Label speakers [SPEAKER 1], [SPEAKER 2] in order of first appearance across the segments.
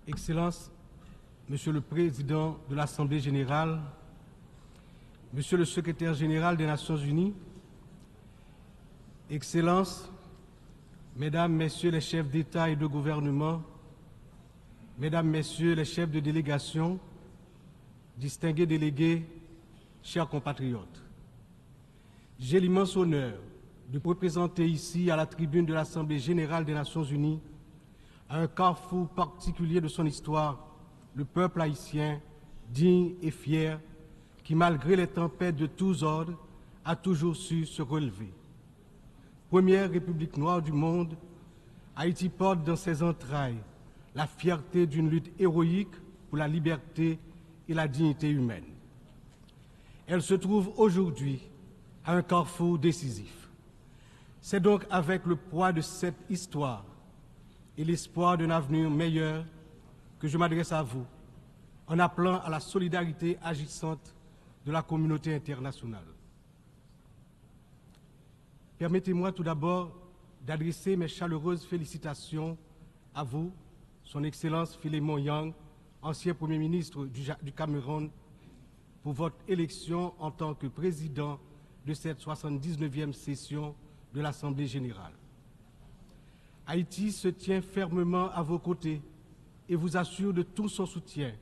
[SPEAKER 1] Excellences, Monsieur le Président de l'Assemblée générale, Monsieur le Secrétaire général des Nations unies, Excellences, Mesdames, Messieurs les chefs d'État et de gouvernement, Mesdames, Messieurs les chefs de délégation, distingués délégués, chers compatriotes, j'ai l'immense honneur de représenter ici, à la tribune de l'Assemblée générale des Nations unies, à un carrefour particulier de son histoire, le peuple haïtien, digne et fier, qui, malgré les tempêtes de tous ordres, a toujours su se relever. Première république noire du monde, Haïti porte dans ses entrailles la fierté d'une lutte héroïque pour la liberté et la dignité humaine. Elle se trouve aujourd'hui à un carrefour décisif. C'est donc avec le poids de cette histoire et l'espoir d'un avenir meilleur que je m'adresse à vous en appelant à la solidarité agissante de la communauté internationale. Permettez-moi tout d'abord d'adresser mes chaleureuses félicitations à vous, Son Excellence Philémon Yang, ancien Premier ministre du Cameroun, pour votre élection en tant que président de cette 79e session de l'Assemblée générale. Haïti se tient fermement à vos côtés et vous assure de tout son soutien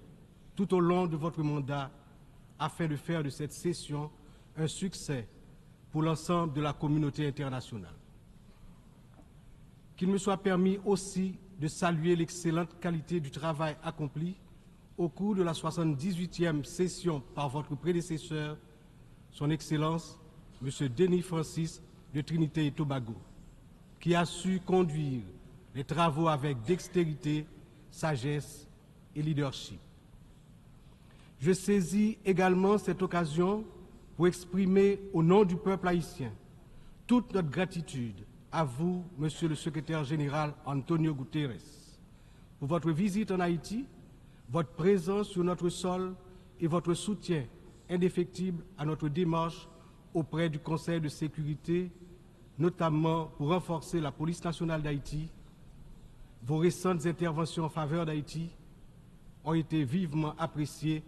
[SPEAKER 1] tout au long de votre mandat afin de faire de cette session un succès pour l'ensemble de la communauté internationale. Qu'il me soit permis aussi de saluer l'excellente qualité du travail accompli au cours de la 78e session par votre prédécesseur, Son Excellence, M. Denis Francis de Trinité et Tobago, qui a su conduire les travaux avec dextérité, sagesse et leadership. Je saisis également cette occasion pour exprimer au nom du peuple haïtien toute notre gratitude à vous, Monsieur le Secrétaire général Antonio Guterres, pour votre visite en Haïti, votre présence sur notre sol et votre soutien indéfectible à notre démarche auprès du Conseil de sécurité, notamment pour renforcer la police nationale d'Haïti. Vos récentes interventions en faveur d'Haïti ont été vivement appréciées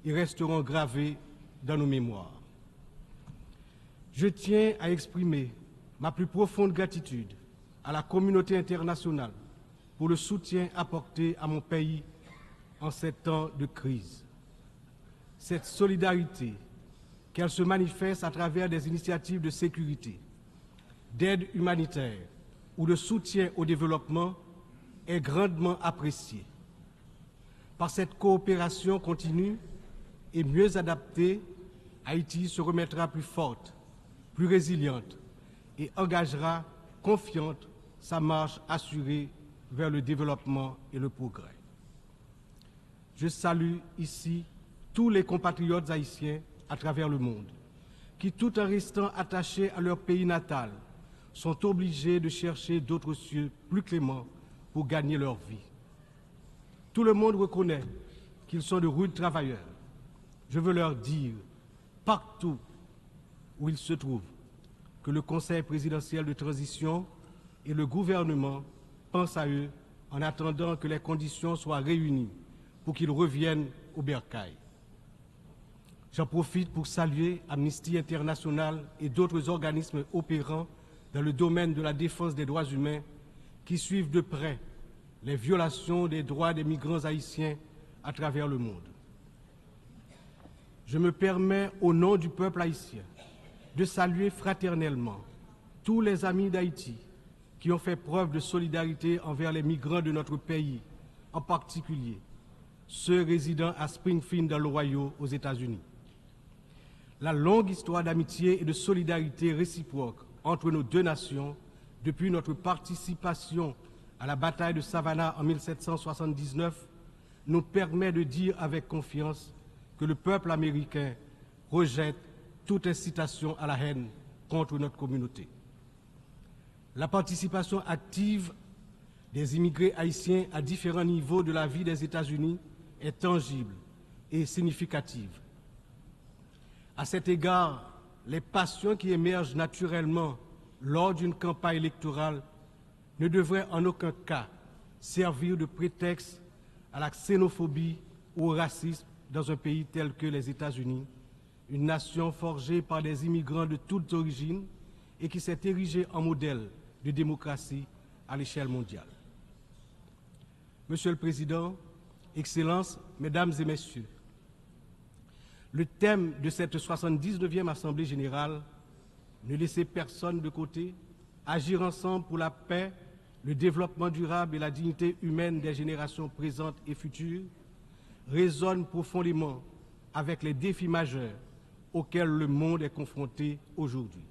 [SPEAKER 1] et resteront gravées dans nos mémoires. Je tiens à exprimer ma plus profonde gratitude à la communauté internationale pour le soutien apporté à mon pays en ces temps de crise. Cette solidarité, qu'elle se manifeste à travers des initiatives de sécurité, d'aide humanitaire ou de soutien au développement, est grandement appréciée. Par cette coopération continue et mieux adaptée, Haïti se remettra plus forte, plus résiliente et engagera confiante sa marche assurée vers le développement et le progrès. Je salue ici tous les compatriotes haïtiens à travers le monde qui, tout en restant attachés à leur pays natal, sont obligés de chercher d'autres cieux plus cléments pour gagner leur vie. Tout le monde reconnaît qu'ils sont de rudes travailleurs. Je veux leur dire, partout où ils se trouvent, que le Conseil présidentiel de transition et le gouvernement pensent à eux en attendant que les conditions soient réunies pour qu'ils reviennent au bercail. J'en profite pour saluer Amnesty International et d'autres organismes opérant dans le domaine de la défense des droits humains qui suivent de près les violations des droits des migrants haïtiens à travers le monde. Je me permets, au nom du peuple haïtien, de saluer fraternellement tous les amis d'Haïti qui ont fait preuve de solidarité envers les migrants de notre pays, en particulier ceux résidant à Springfield dans l'Ohio aux États-Unis. La longue histoire d'amitié et de solidarité réciproque entre nos deux nations, depuis notre participation à la bataille de Savannah en 1779, nous permet de dire avec confiance que le peuple américain rejette toute incitation à la haine contre notre communauté. La participation active des immigrés haïtiens à différents niveaux de la vie des États-Unis est tangible et significative. À cet égard, les passions qui émergent naturellement lors d'une campagne électorale ne devraient en aucun cas servir de prétexte à la xénophobie ou au racisme dans un pays tel que les États-Unis, une nation forgée par des immigrants de toutes origines et qui s'est érigée en modèle de démocratie à l'échelle mondiale. Monsieur le Président, Excellences, Mesdames et Messieurs, le thème de cette 79e Assemblée générale, ne laisser personne de côté, agir ensemble pour la paix, le développement durable et la dignité humaine des générations présentes et futures, résonne profondément avec les défis majeurs auxquels le monde est confronté aujourd'hui.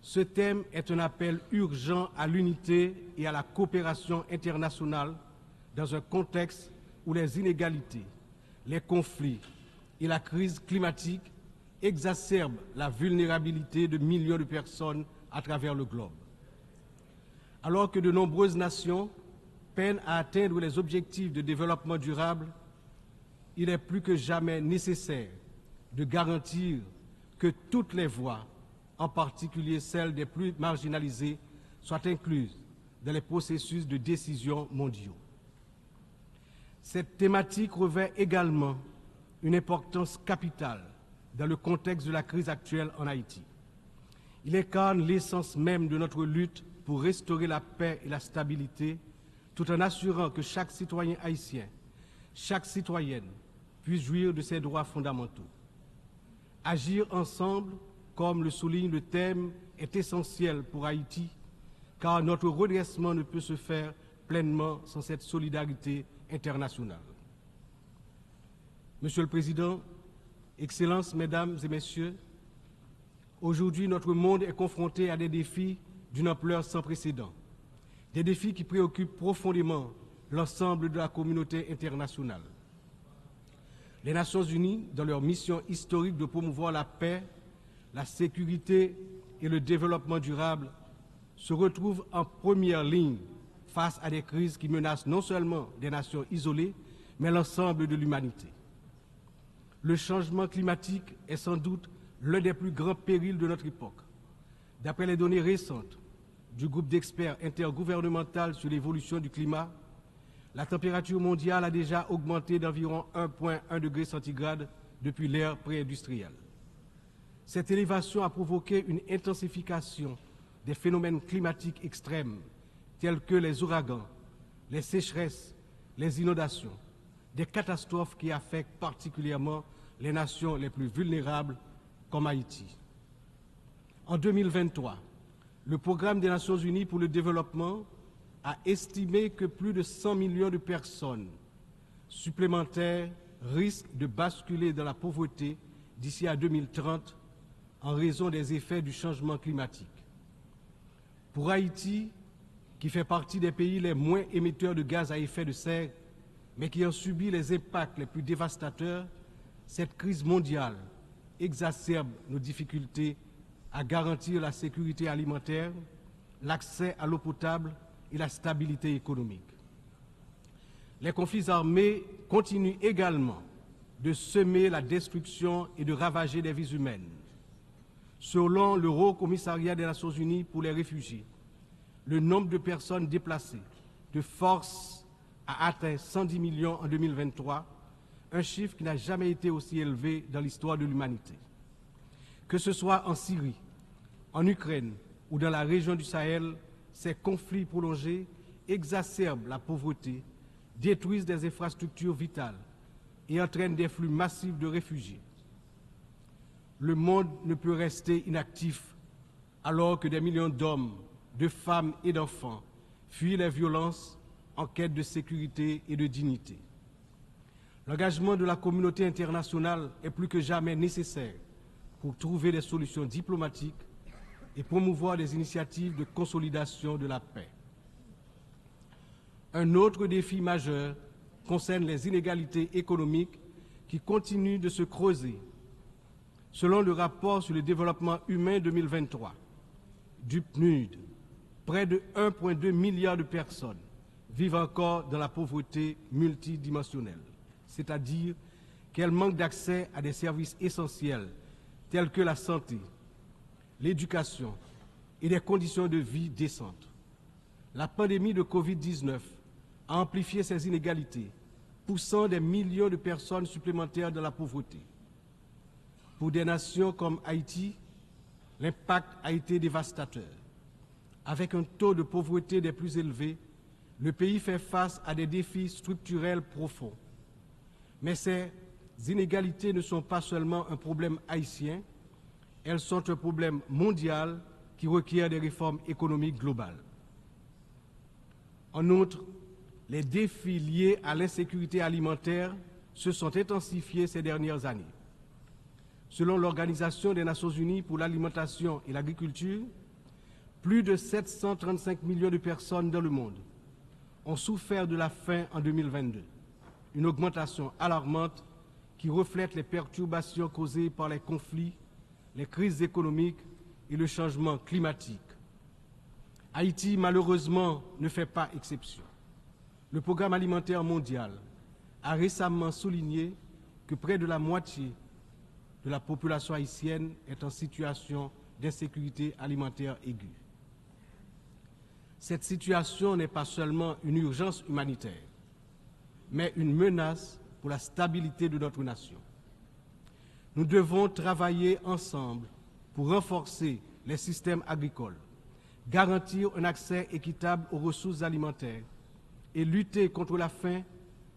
[SPEAKER 1] Ce thème est un appel urgent à l'unité et à la coopération internationale dans un contexte où les inégalités, les conflits et la crise climatique exacerbent la vulnérabilité de millions de personnes à travers le globe. Alors que de nombreuses nations peinent à atteindre les objectifs de développement durable, il est plus que jamais nécessaire de garantir que toutes les voix, en particulier celles des plus marginalisées, soient incluses dans les processus de décision mondiaux. Cette thématique revêt également une importance capitale dans le contexte de la crise actuelle en Haïti. Il incarne l'essence même de notre lutte pour restaurer la paix et la stabilité, tout en assurant que chaque citoyen haïtien, chaque citoyenne puisse jouir de ses droits fondamentaux. Agir ensemble, comme le souligne le thème, est essentiel pour Haïti, car notre redressement ne peut se faire pleinement sans cette solidarité internationale. Monsieur le Président, Excellences, Mesdames et Messieurs, aujourd'hui notre monde est confronté à des défis d'une ampleur sans précédent, des défis qui préoccupent profondément l'ensemble de la communauté internationale. Les Nations Unies, dans leur mission historique de promouvoir la paix, la sécurité et le développement durable, se retrouvent en première ligne face à des crises qui menacent non seulement des nations isolées, mais l'ensemble de l'humanité. Le changement climatique est sans doute l'un des plus grands périls de notre époque. D'après les données récentes du groupe d'experts intergouvernemental sur l'évolution du climat, la température mondiale a déjà augmenté d'environ 1,1 degré centigrade depuis l'ère pré-industrielle. Cette élévation a provoqué une intensification des phénomènes climatiques extrêmes tels que les ouragans, les sécheresses, les inondations, des catastrophes qui affectent particulièrement les nations les plus vulnérables comme Haïti. En 2023, le Programme des Nations Unies pour le développement a estimé que plus de 100 millions de personnes supplémentaires risquent de basculer dans la pauvreté d'ici à 2030 en raison des effets du changement climatique. Pour Haïti, qui fait partie des pays les moins émetteurs de gaz à effet de serre, mais qui en subit les impacts les plus dévastateurs, cette crise mondiale exacerbe nos difficultés à garantir la sécurité alimentaire, l'accès à l'eau potable et la stabilité économique. Les conflits armés continuent également de semer la destruction et de ravager des vies humaines. Selon le Haut Commissariat des Nations Unies pour les réfugiés, le nombre de personnes déplacées de force a atteint 110 millions en 2023, un chiffre qui n'a jamais été aussi élevé dans l'histoire de l'humanité. Que ce soit en Syrie, en Ukraine ou dans la région du Sahel, ces conflits prolongés exacerbent la pauvreté, détruisent des infrastructures vitales et entraînent des flux massifs de réfugiés. Le monde ne peut rester inactif alors que des millions d'hommes, de femmes et d'enfants fuient les violences en quête de sécurité et de dignité. L'engagement de la communauté internationale est plus que jamais nécessaire pour trouver des solutions diplomatiques et promouvoir des initiatives de consolidation de la paix. Un autre défi majeur concerne les inégalités économiques qui continuent de se creuser. Selon le rapport sur le développement humain 2023 du PNUD, près de 1,2 milliard de personnes vivent encore dans la pauvreté multidimensionnelle, c'est-à-dire qu'elles manquent d'accès à des services essentiels tels que la santé, l'éducation et des conditions de vie décentes. La pandémie de Covid-19, a amplifié ces inégalités, poussant des millions de personnes supplémentaires dans la pauvreté. Pour des nations comme Haïti, l'impact a été dévastateur. Avec un taux de pauvreté des plus élevés, le pays fait face à des défis structurels profonds. Mais ces inégalités ne sont pas seulement un problème haïtien, elles sont un problème mondial qui requiert des réformes économiques globales. En outre, les défis liés à l'insécurité alimentaire se sont intensifiés ces dernières années. Selon l'Organisation des Nations Unies pour l'alimentation et l'agriculture, plus de 735 millions de personnes dans le monde ont souffert de la faim en 2022, une augmentation alarmante qui reflète les perturbations causées par les conflits, les crises économiques et le changement climatique. Haïti, malheureusement, ne fait pas exception. Le Programme alimentaire mondial a récemment souligné que près de la moitié de la population haïtienne est en situation d'insécurité alimentaire aiguë. Cette situation n'est pas seulement une urgence humanitaire, mais une menace pour la stabilité de notre nation. Nous devons travailler ensemble pour renforcer les systèmes agricoles, garantir un accès équitable aux ressources alimentaires et lutter contre la faim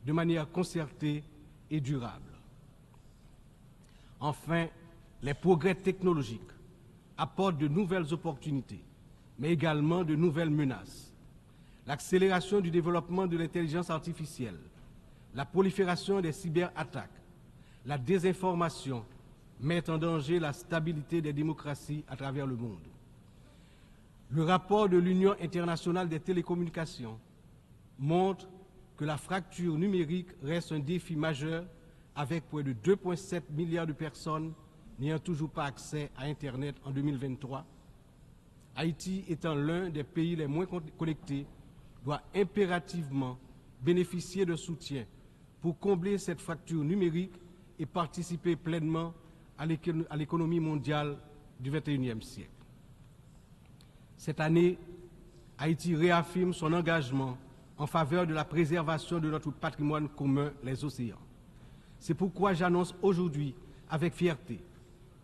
[SPEAKER 1] de manière concertée et durable. Enfin, les progrès technologiques apportent de nouvelles opportunités, mais également de nouvelles menaces. L'accélération du développement de l'intelligence artificielle, la prolifération des cyberattaques, la désinformation mettent en danger la stabilité des démocraties à travers le monde. Le rapport de l'Union internationale des télécommunications montre que la fracture numérique reste un défi majeur avec près de 2,7 milliards de personnes n'ayant toujours pas accès à Internet en 2023. Haïti étant l'un des pays les moins connectés, doit impérativement bénéficier de soutien pour combler cette fracture numérique et participer pleinement à l'économie mondiale du XXIe siècle. Cette année, Haïti réaffirme son engagement en faveur de la préservation de notre patrimoine commun, les océans. C'est pourquoi j'annonce aujourd'hui avec fierté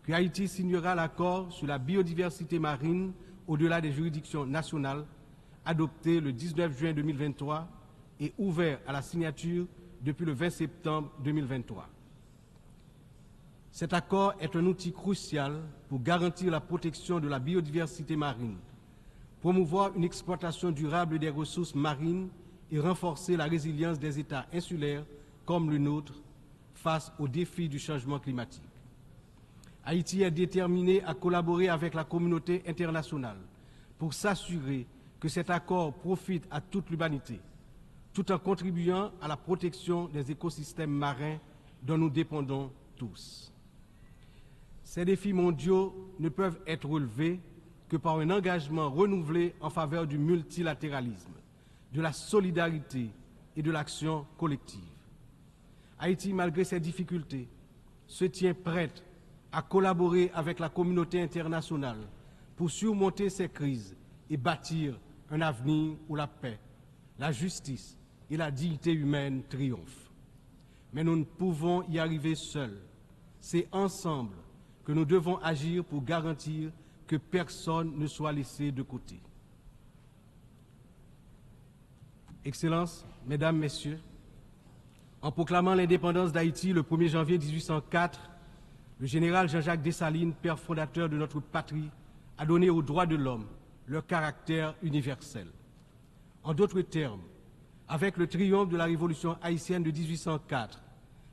[SPEAKER 1] que Haïti signera l'accord sur la biodiversité marine au-delà des juridictions nationales, adopté le 19 juin 2023 et ouvert à la signature depuis le 20 septembre 2023. Cet accord est un outil crucial pour garantir la protection de la biodiversité marine, promouvoir une exploitation durable des ressources marines et renforcer la résilience des États insulaires comme le nôtre face aux défis du changement climatique. Haïti est déterminé à collaborer avec la communauté internationale pour s'assurer que cet accord profite à toute l'humanité, tout en contribuant à la protection des écosystèmes marins dont nous dépendons tous. Ces défis mondiaux ne peuvent être relevés que par un engagement renouvelé en faveur du multilatéralisme, de la solidarité et de l'action collective. Haïti, malgré ses difficultés, se tient prête à collaborer avec la communauté internationale pour surmonter ces crises et bâtir un avenir où la paix, la justice et la dignité humaine triomphent. Mais nous ne pouvons y arriver seuls. C'est ensemble que nous devons agir pour garantir que personne ne soit laissé de côté. Excellences, Mesdames, Messieurs, en proclamant l'indépendance d'Haïti le 1er janvier 1804, le général Jean-Jacques Dessalines, père fondateur de notre patrie, a donné aux droits de l'homme leur caractère universel. En d'autres termes, avec le triomphe de la révolution haïtienne de 1804,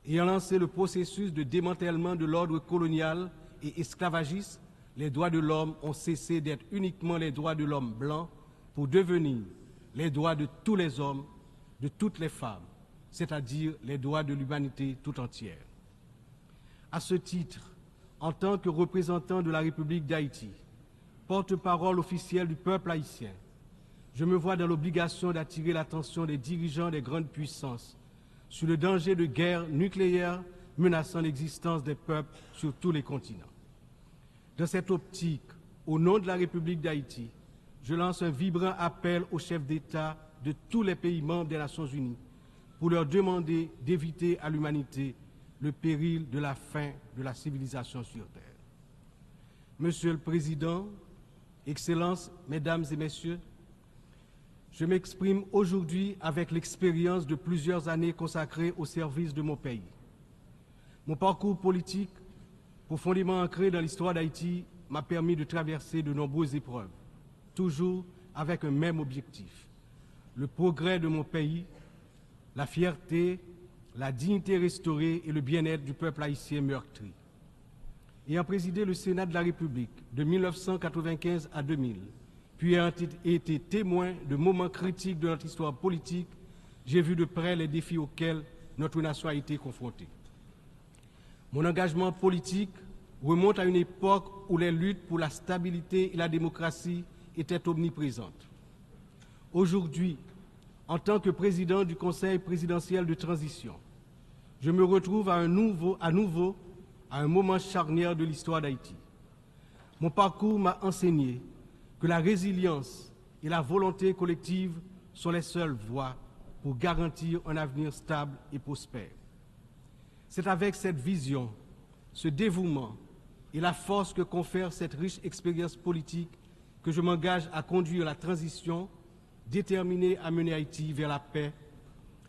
[SPEAKER 1] ayant lancé le processus de démantèlement de l'ordre colonial et esclavagiste, les droits de l'homme ont cessé d'être uniquement les droits de l'homme blanc pour devenir les droits de tous les hommes, de toutes les femmes, c'est-à-dire les droits de l'humanité tout entière. À ce titre, en tant que représentant de la République d'Haïti, porte-parole officiel du peuple haïtien, je me vois dans l'obligation d'attirer l'attention des dirigeants des grandes puissances sur le danger de guerre nucléaire menaçant l'existence des peuples sur tous les continents. Dans cette optique, au nom de la République d'Haïti, je lance un vibrant appel aux chefs d'État de tous les pays membres des Nations Unies pour leur demander d'éviter à l'humanité le péril de la fin de la civilisation sur Terre. Monsieur le Président, Excellences, Mesdames et Messieurs, je m'exprime aujourd'hui avec l'expérience de plusieurs années consacrées au service de mon pays. Mon parcours politique, profondément ancré dans l'histoire d'Haïti, m'a permis de traverser de nombreuses épreuves, toujours avec un même objectif, le progrès de mon pays, la fierté, la dignité restaurée et le bien-être du peuple haïtien meurtri. Ayant présidé le Sénat de la République de 1995 à 2000, puis ayant été témoin de moments critiques de notre histoire politique, j'ai vu de près les défis auxquels notre nation a été confrontée. Mon engagement politique remonte à une époque où les luttes pour la stabilité et la démocratie étaient omniprésentes. Aujourd'hui, en tant que président du Conseil présidentiel de transition, je me retrouve à nouveau à un moment charnière de l'histoire d'Haïti. Mon parcours m'a enseigné que la résilience et la volonté collective sont les seules voies pour garantir un avenir stable et prospère. C'est avec cette vision, ce dévouement et la force que confère cette riche expérience politique que je m'engage à conduire la transition, déterminé à mener Haïti vers la paix,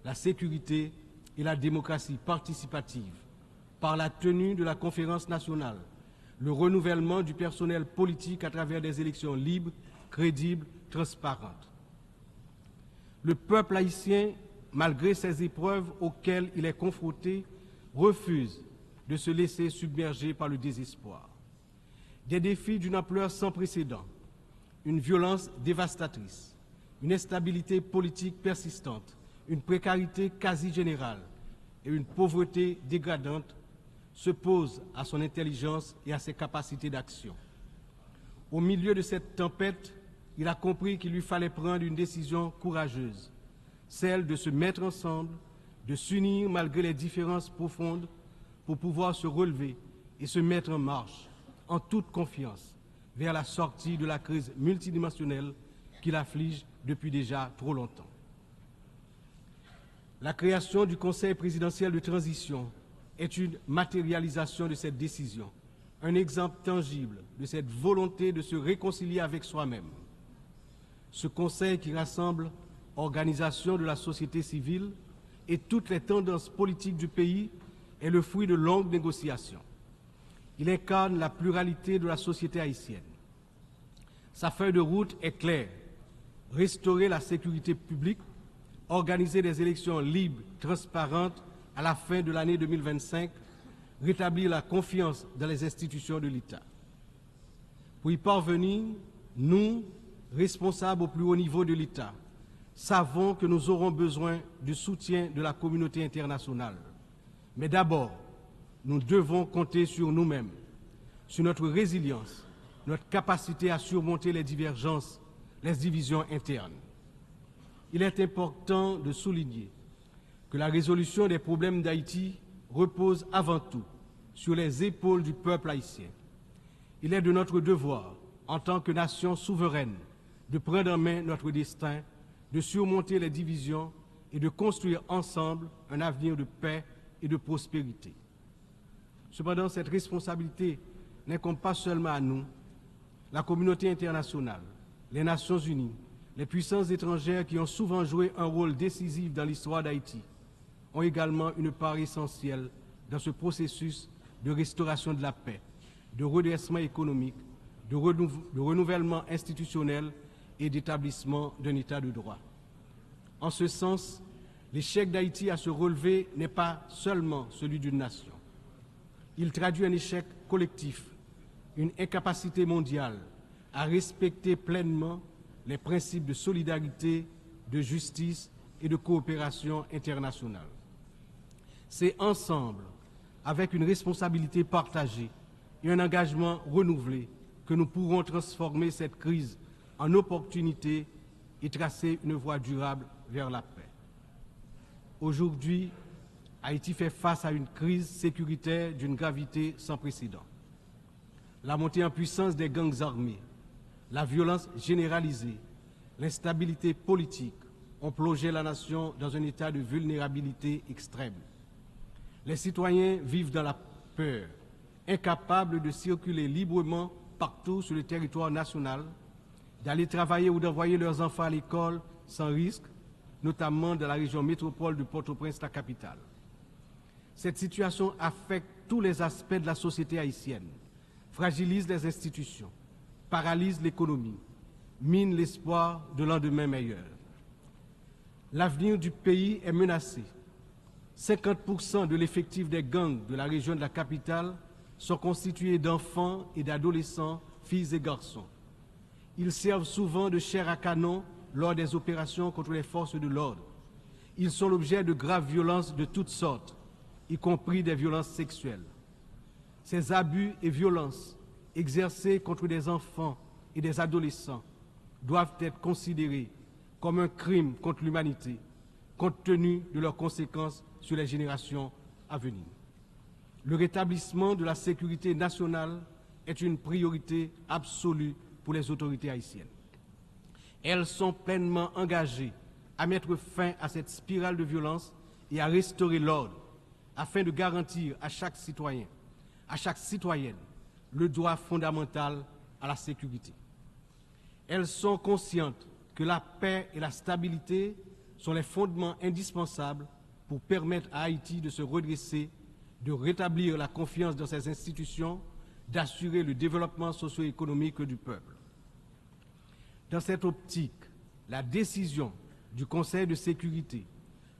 [SPEAKER 1] la sécurité et la démocratie participative, par la tenue de la conférence nationale, le renouvellement du personnel politique à travers des élections libres, crédibles, transparentes. Le peuple haïtien, malgré ces épreuves auxquelles il est confronté, refuse de se laisser submerger par le désespoir. Des défis d'une ampleur sans précédent, une violence dévastatrice, une instabilité politique persistante, une précarité quasi générale et une pauvreté dégradante se posent à son intelligence et à ses capacités d'action. Au milieu de cette tempête, il a compris qu'il lui fallait prendre une décision courageuse, celle de se mettre ensemble, de s'unir malgré les différences profondes pour pouvoir se relever et se mettre en marche, en toute confiance, vers la sortie de la crise multidimensionnelle qui l'afflige depuis déjà trop longtemps. La création du Conseil présidentiel de transition est une matérialisation de cette décision, un exemple tangible de cette volonté de se réconcilier avec soi-même. Ce Conseil qui rassemble organisations de la société civile et toutes les tendances politiques du pays est le fruit de longues négociations. Il incarne la pluralité de la société haïtienne. Sa feuille de route est claire: restaurer la sécurité publique, organiser des élections libres, transparentes à la fin de l'année 2025, rétablir la confiance dans les institutions de l'État. Pour y parvenir, nous, responsables au plus haut niveau de l'État, savons que nous aurons besoin du soutien de la communauté internationale. Mais d'abord, nous devons compter sur nous-mêmes, sur notre résilience, notre capacité à surmonter les divergences, les divisions internes. Il est important de souligner que la résolution des problèmes d'Haïti repose avant tout sur les épaules du peuple haïtien. Il est de notre devoir, en tant que nation souveraine, de prendre en main notre destin, de surmonter les divisions et de construire ensemble un avenir de paix et de prospérité. Cependant, cette responsabilité n'incombe pas seulement à nous. La communauté internationale, les Nations Unies, les puissances étrangères qui ont souvent joué un rôle décisif dans l'histoire d'Haïti ont également une part essentielle dans ce processus de restauration de la paix, de redressement économique, de renouvellement institutionnel et d'établissement d'un État de droit. En ce sens, l'échec d'Haïti à se relever n'est pas seulement celui d'une nation. Il traduit un échec collectif, une incapacité mondiale à respecter pleinement les principes de solidarité, de justice et de coopération internationale. C'est ensemble, avec une responsabilité partagée et un engagement renouvelé, que nous pourrons transformer cette crise en opportunité et tracer une voie durable vers la paix. Aujourd'hui, Haïti fait face à une crise sécuritaire d'une gravité sans précédent. La montée en puissance des gangs armés, la violence généralisée, l'instabilité politique, ont plongé la nation dans un état de vulnérabilité extrême. Les citoyens vivent dans la peur, incapables de circuler librement partout sur le territoire national, d'aller travailler ou d'envoyer leurs enfants à l'école sans risque, notamment dans la région métropole de Port-au-Prince, la capitale. Cette situation affecte tous les aspects de la société haïtienne, fragilise les institutions, paralyse l'économie, mine l'espoir de lendemain meilleur. L'avenir du pays est menacé. 50% de l'effectif des gangs de la région de la capitale sont constitués d'enfants et d'adolescents, filles et garçons. Ils servent souvent de chair à canon lors des opérations contre les forces de l'ordre. Ils sont l'objet de graves violences de toutes sortes, y compris des violences sexuelles. Ces abus et violences exercés contre des enfants et des adolescents doivent être considérés comme un crime contre l'humanité, compte tenu de leurs conséquences sur les générations à venir. Le rétablissement de la sécurité nationale est une priorité absolue pour les autorités haïtiennes. Elles sont pleinement engagées à mettre fin à cette spirale de violence et à restaurer l'ordre afin de garantir à chaque citoyen, à chaque citoyenne, le droit fondamental à la sécurité. Elles sont conscientes que la paix et la stabilité sont les fondements indispensables pour permettre à Haïti de se redresser, de rétablir la confiance dans ses institutions, d'assurer le développement socio-économique du peuple. Dans cette optique, la décision du Conseil de sécurité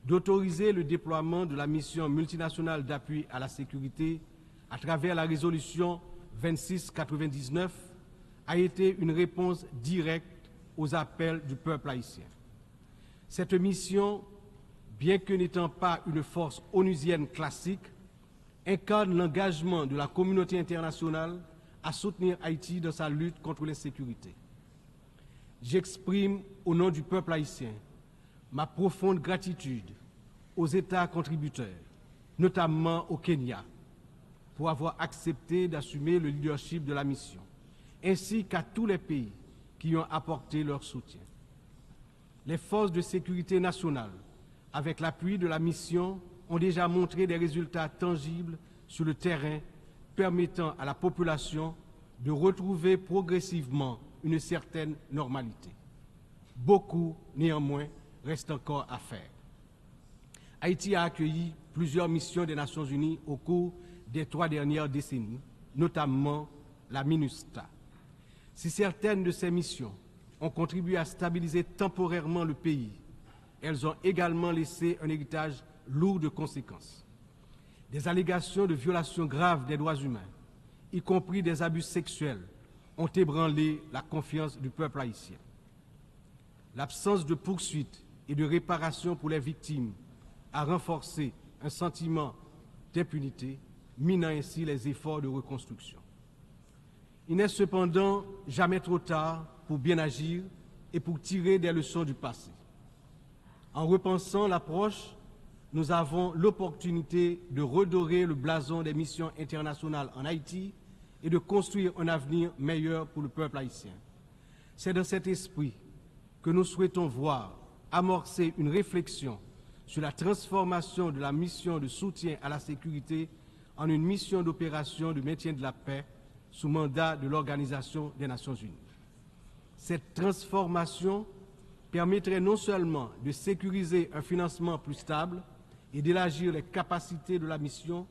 [SPEAKER 1] d'autoriser le déploiement de la mission multinationale d'appui à la sécurité à travers la résolution 2699 a été une réponse directe aux appels du peuple haïtien. Cette mission, bien que n'étant pas une force onusienne classique, incarne l'engagement de la communauté internationale à soutenir Haïti dans sa lutte contre l'insécurité. J'exprime au nom du peuple haïtien ma profonde gratitude aux États contributeurs, notamment au Kenya, pour avoir accepté d'assumer le leadership de la mission, ainsi qu'à tous les pays qui ont apporté leur soutien. Les forces de sécurité nationale, avec l'appui de la mission, ont déjà montré des résultats tangibles sur le terrain permettant à la population de retrouver progressivement une certaine normalité. Beaucoup, néanmoins, reste encore à faire. Haïti a accueilli plusieurs missions des Nations Unies au cours des 3 dernières décennies, notamment la MINUSTA. Si certaines de ces missions ont contribué à stabiliser temporairement le pays, elles ont également laissé un héritage lourd de conséquences. Des allégations de violations graves des droits humains, y compris des abus sexuels, ont ébranlé la confiance du peuple haïtien. L'absence de poursuite et de réparation pour les victimes a renforcé un sentiment d'impunité, minant ainsi les efforts de reconstruction. Il n'est cependant jamais trop tard pour bien agir et pour tirer des leçons du passé. En repensant l'approche, nous avons l'opportunité de redorer le blason des missions internationales en Haïti et de construire un avenir meilleur pour le peuple haïtien. C'est dans cet esprit que nous souhaitons voir amorcer une réflexion sur la transformation de la mission de soutien à la sécurité en une mission d'opération de maintien de la paix sous mandat de l'Organisation des Nations Unies. Cette transformation permettrait non seulement de sécuriser un financement plus stable et d'élargir les capacités de la mission,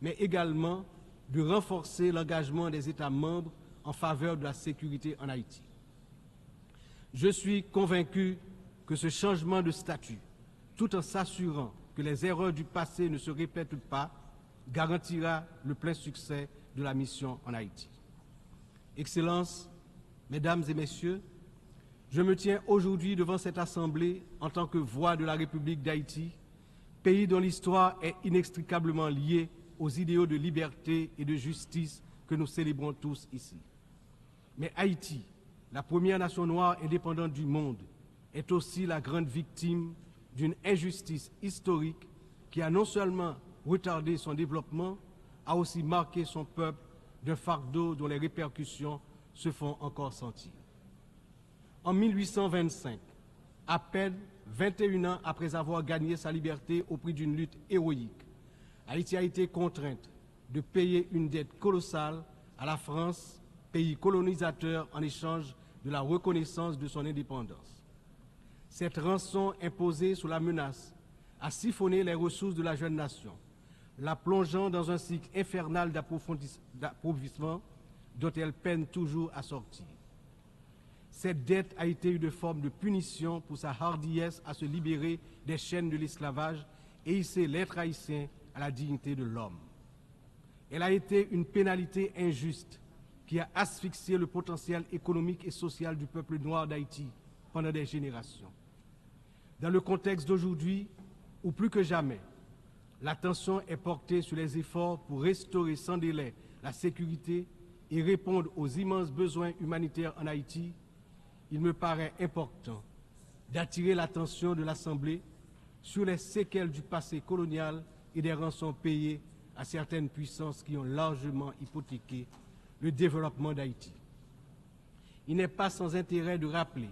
[SPEAKER 1] mais également de renforcer l'engagement des États membres en faveur de la sécurité en Haïti. Je suis convaincu que ce changement de statut, tout en s'assurant que les erreurs du passé ne se répètent pas, garantira le plein succès de la mission en Haïti. Excellences, Mesdames et Messieurs, je me tiens aujourd'hui devant cette Assemblée en tant que voix de la République d'Haïti, pays dont l'histoire est inextricablement liée aux idéaux de liberté et de justice que nous célébrons tous ici. Mais Haïti, la première nation noire indépendante du monde, est aussi la grande victime d'une injustice historique qui a non seulement retardé son développement, a aussi marqué son peuple d'un fardeau dont les répercussions se font encore sentir. En 1825, à peine 21 ans après avoir gagné sa liberté au prix d'une lutte héroïque, Haïti a été contrainte de payer une dette colossale à la France, pays colonisateur, en échange de la reconnaissance de son indépendance. Cette rançon imposée sous la menace a siphonné les ressources de la jeune nation, la plongeant dans un cycle infernal d'appauvrissement dont elle peine toujours à sortir. Cette dette a été une forme de punition pour sa hardiesse à se libérer des chaînes de l'esclavage et hisser l'être haïtien à la dignité de l'homme. Elle a été une pénalité injuste qui a asphyxié le potentiel économique et social du peuple noir d'Haïti pendant des générations. Dans le contexte d'aujourd'hui, où plus que jamais, l'attention est portée sur les efforts pour restaurer sans délai la sécurité et répondre aux immenses besoins humanitaires en Haïti, il me paraît important d'attirer l'attention de l'Assemblée sur les séquelles du passé colonial et des rançons payées à certaines puissances qui ont largement hypothéqué le développement d'Haïti. Il n'est pas sans intérêt de rappeler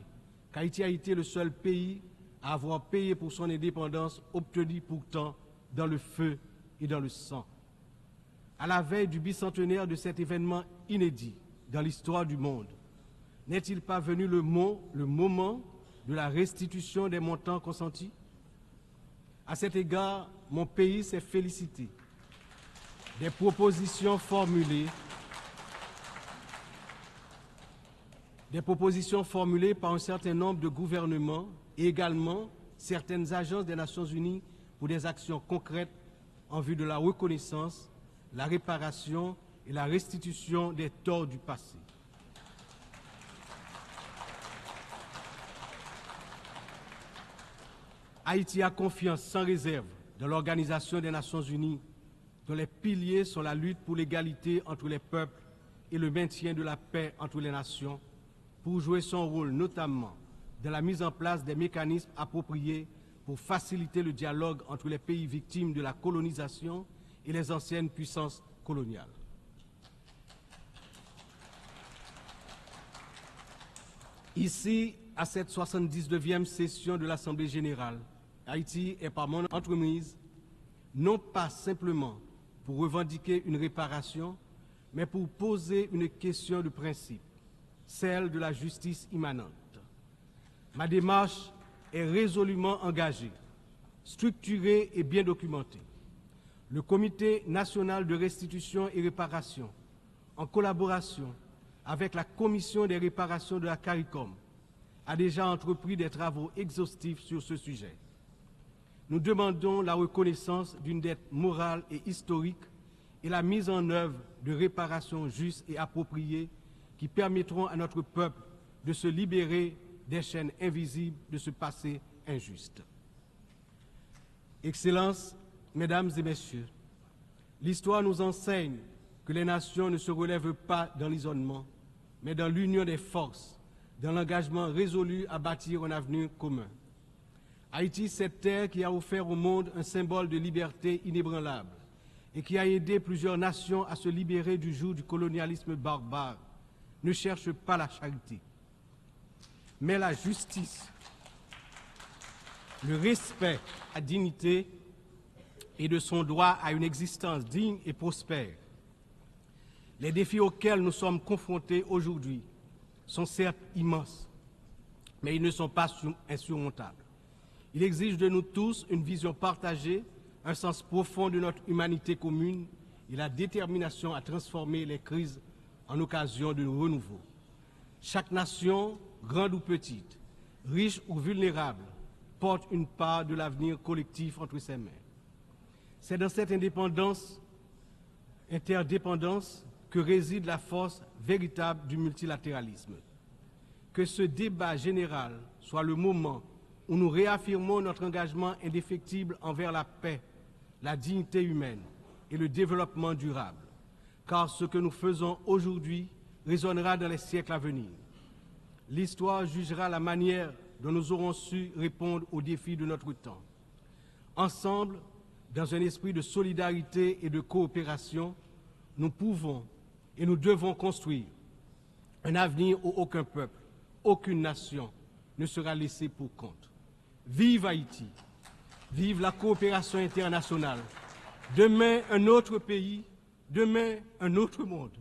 [SPEAKER 1] qu'Haïti a été le seul pays à avoir payé pour son indépendance, obtenue pourtant dans le feu et dans le sang. À la veille du bicentenaire de cet événement inédit dans l'histoire du monde, n'est-il pas venu le moment de la restitution des montants consentis? À cet égard, mon pays s'est félicité des propositions formulées par un certain nombre de gouvernements et également certaines agences des Nations Unies pour des actions concrètes en vue de la reconnaissance, la réparation et la restitution des torts du passé. Haïti a confiance sans réserve dans l'Organisation des Nations Unies, dont les piliers sont la lutte pour l'égalité entre les peuples et le maintien de la paix entre les nations, pour jouer son rôle notamment dans la mise en place des mécanismes appropriés pour faciliter le dialogue entre les pays victimes de la colonisation et les anciennes puissances coloniales. Ici, à cette 79e session de l'Assemblée générale, Haïti est par mon entremise, non pas simplement pour revendiquer une réparation, mais pour poser une question de principe, celle de la justice immanente. Ma démarche est résolument engagée, structurée et bien documentée. Le Comité national de restitution et réparation, en collaboration avec la Commission des réparations de la CARICOM, a déjà entrepris des travaux exhaustifs sur ce sujet. Nous demandons la reconnaissance d'une dette morale et historique et la mise en œuvre de réparations justes et appropriées qui permettront à notre peuple de se libérer des chaînes invisibles de ce passé injuste. Excellences, Mesdames et Messieurs, l'histoire nous enseigne que les nations ne se relèvent pas dans l'isolement, mais dans l'union des forces, dans l'engagement résolu à bâtir un avenir commun. Haïti, cette terre qui a offert au monde un symbole de liberté inébranlable et qui a aidé plusieurs nations à se libérer du joug du colonialisme barbare, ne cherche pas la charité, mais la justice, le respect, la dignité et de son droit à une existence digne et prospère. Les défis auxquels nous sommes confrontés aujourd'hui sont certes immenses, mais ils ne sont pas insurmontables. Il exige de nous tous une vision partagée, un sens profond de notre humanité commune et la détermination à transformer les crises en occasion de renouveau. Chaque nation, grande ou petite, riche ou vulnérable, porte une part de l'avenir collectif entre ses mains. C'est dans cette interdépendance que réside la force véritable du multilatéralisme. Que ce débat général soit le moment où nous réaffirmons notre engagement indéfectible envers la paix, la dignité humaine et le développement durable, car ce que nous faisons aujourd'hui résonnera dans les siècles à venir. L'histoire jugera la manière dont nous aurons su répondre aux défis de notre temps. Ensemble, dans un esprit de solidarité et de coopération, nous pouvons et nous devons construire un avenir où aucun peuple, aucune nation ne sera laissé pour compte. Vive Haïti. Vive la coopération internationale. Demain, un autre pays. Demain, un autre monde.